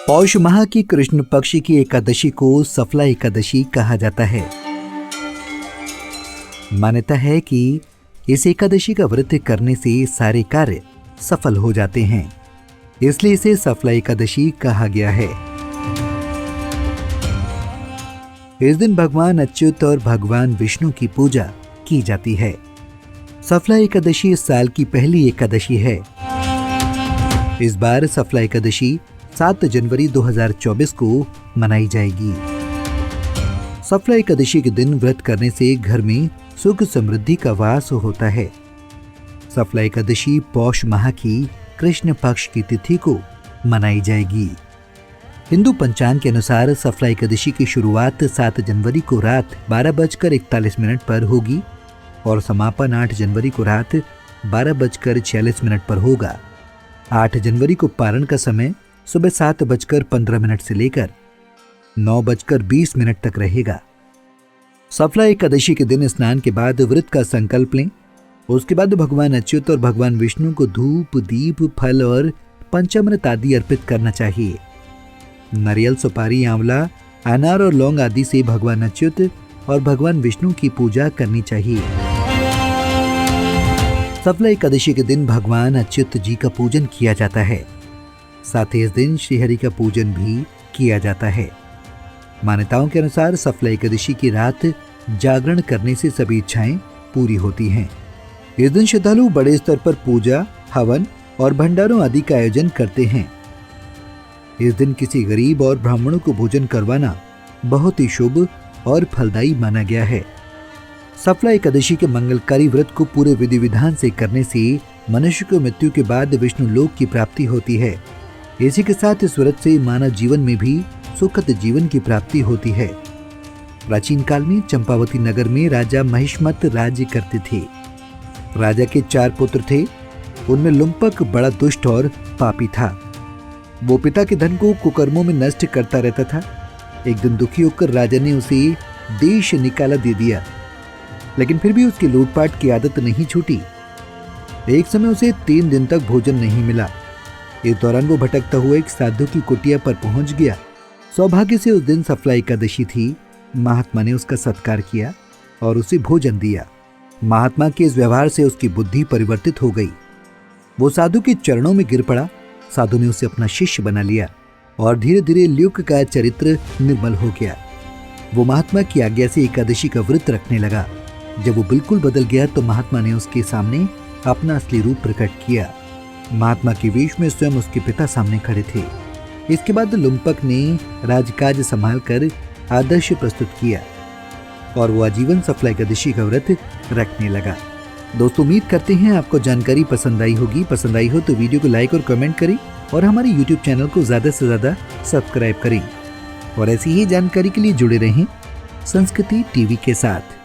पौष माह की कृष्ण पक्ष की एकादशी को सफला एकादशी कहा जाता है। मान्यता है कि इस एकादशी का व्रत करने से सारे कार्य सफल हो जाते हैं, इसलिए इसे सफला एकादशी कहा गया है। इस दिन भगवान अच्युत और भगवान विष्णु की पूजा की जाती है। सफला एकादशी इस साल की पहली एकादशी है। इस बार सफला एकादशी 7 जनवरी 2024 को मनाई जाएगी। सफला एकादशी के दिन व्रत करने से घर में सुख समृद्धि का वास होता है। सफला एकादशी पौष माह की कृष्ण पक्ष की तिथि को मनाई जाएगी। हिंदू पंचांग के अनुसार सफला एकादशी की शुरुआत 7 जनवरी को रात 12:41 पर होगी और समापन 8 जनवरी को रात 12:46 पर होगा। 8 जनवरी को पारण का समय सुबह 7:15 से लेकर 9:20 तक रहेगा। सफला एकादशी के दिन स्नान के बाद व्रत का संकल्प लें। उसके बाद भगवान अच्युत और भगवान विष्णु को धूप, दीप, फल और पंचामृत आदि अर्पित करना चाहिए। नारियल, सुपारी, आंवला, अनार और लौंग आदि से भगवान अच्युत और भगवान विष्णु की पूजा करनी चाहिए। सफला एकादशी के दिन भगवान अच्युत जी का पूजन किया जाता है। साथ ही इस दिन श्रीहरि का पूजन भी किया जाता है। मान्यताओं के अनुसार सफला एकादशी की रात जागरण करने से सभी इच्छाएं पूरी होती हैं। इस दिन श्रद्धालु बड़े स्तर पर पूजा, हवन और भंडारों आदि का आयोजन करते हैं। इस दिन किसी गरीब और ब्राह्मणों को भोजन करवाना बहुत ही शुभ और फलदायी माना गया है। सफला एकादशी के मंगलकारी व्रत को पूरे विधि विधान से करने से मनुष्य को मृत्यु के बाद विष्णु लोक की प्राप्ति होती है। इसी के साथ इस व्रत से मानव जीवन में भी सुखद जीवन की प्राप्ति होती है। प्राचीन काल में चंपावती नगर में राजा महिष्मत राज्य करते थे। राजा के 4 पुत्र थे। उनमें लुम्पक बड़ा दुष्ट और पापी था। वो पिता के धन को कुकर्मों में नष्ट करता रहता था। एक दिन दुखी होकर राजा ने उसे देश निकाला दे दिया, लेकिन फिर भी उसकी लूटपाट की आदत नहीं छूटी। एक समय उसे 3 दिन तक भोजन नहीं मिला। इस दौरान वो भटकता हुआ एक साधु की कुटिया पर पहुंच गया। सौभाग्य से उस दिन सफला एकादशी थी। महात्मा ने उसका सत्कार किया और उसे भोजन दिया। महात्मा के इस व्यवहार से उसकी बुद्धि परिवर्तित हो गई। वो साधु के चरणों में गिर पड़ा। साधु ने उसे अपना शिष्य बना लिया और धीरे धीरे ल्यूक का चरित्र निर्मल हो गया। वो महात्मा की आज्ञा से एकादशी का व्रत रखने लगा। जब वो बिल्कुल बदल गया तो महात्मा ने उसके सामने अपना असली रूप प्रकट किया। महात्मा के वेश में स्वयं उसके पिता सामने खड़े थे। इसके बाद लुम्पक ने राजकाज संभालकर आदर्श प्रस्तुत किया और वो आजीवन सफला एकादशी का व्रत रखने लगा। दोस्तों, उम्मीद करते हैं आपको जानकारी पसंद आई होगी। पसंद आई हो तो वीडियो को लाइक और कमेंट करें और हमारे YouTube चैनल को ज्यादा से ज्यादा सब्सक्राइब करें और ऐसी ही जानकारी के लिए जुड़े रहें संस्कृति टीवी के साथ।